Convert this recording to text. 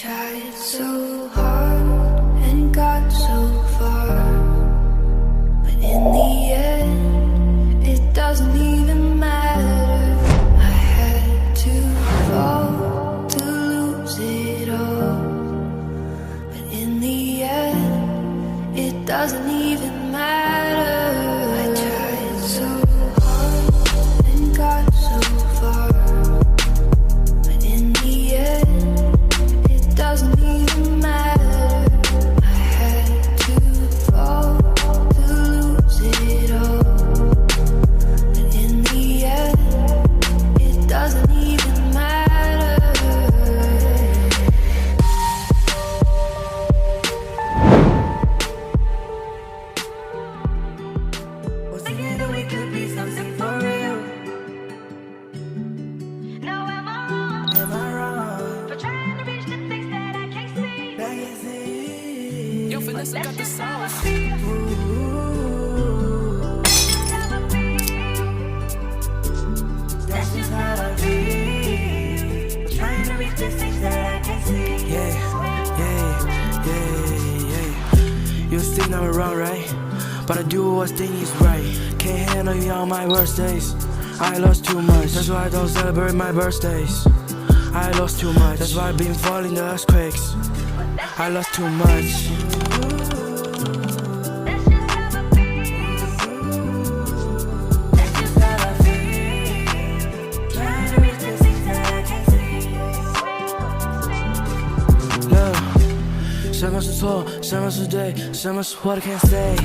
tried so hard and got so far, but in the end, it doesn't even matter. I had to fall to lose it all, but in the end, it doesn't even matter. I tried so hard and got so far, but in the end, it doesn't even matter. I had to fall to lose it all, but in the end, it doesn't even matter. Was thinking that we could be something for real. Now am I wrong Am I wrong? for trying to reach the things that I can't see? That is it. Yo, Vanessa got the That's how I sauce. feel. Ooh, That's how I feel. that's just how I feel. Trying to reach the things that I can't see. Yeah. You think I'm wrong, right? But I do what I think is right. Can't handle you on my worst days. I lost too much, that's why I don't celebrate my birthdays. I lost too much, that's why I've been falling the earthquakes. I lost too much. That's just how I feel. That's just how I feel. Trying to reach the things that I can't see. Love, 什么是错，什么是对，什么是我的 can't say。